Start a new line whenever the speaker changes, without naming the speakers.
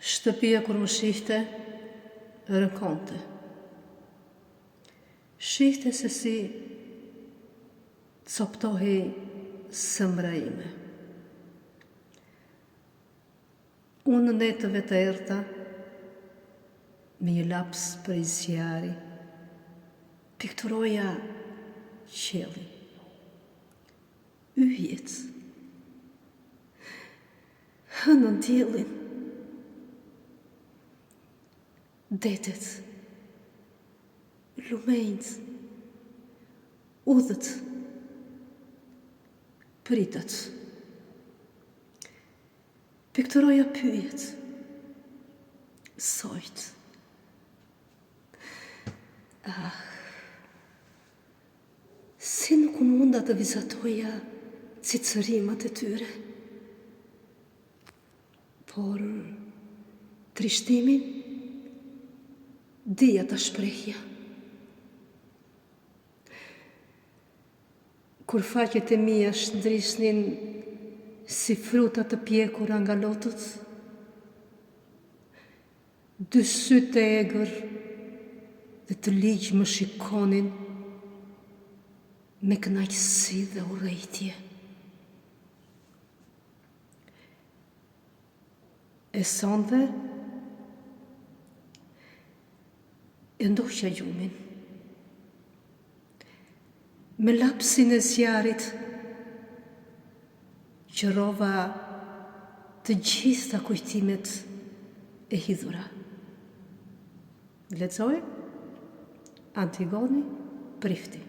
Shtëpia kur më shihte, rëkonte. Shihte se si coptohi sëmbra ime. Unë në netëve të erta, me një laps për i zjarri, pikturoja qeli, yjet, hënën diellin, detet, lumenjt, udhët, pritët. Pikturoja pyjet, sojt. Si nuk munda të vizatoja cicërimat e tyre, por trishtimin dija ta shprehja. Kur faqet e mia shndrisnin si fruta të pjekura nga lotët, dy sytë e egër dhe të ligj më shikonin me kënaqësi dhe urrejtje. E sonte e ndoqja gjumin. Me lapsin e zjarit, qërova të gjitha kujtimet e hidhura. Lexoj Antigoni Prifti.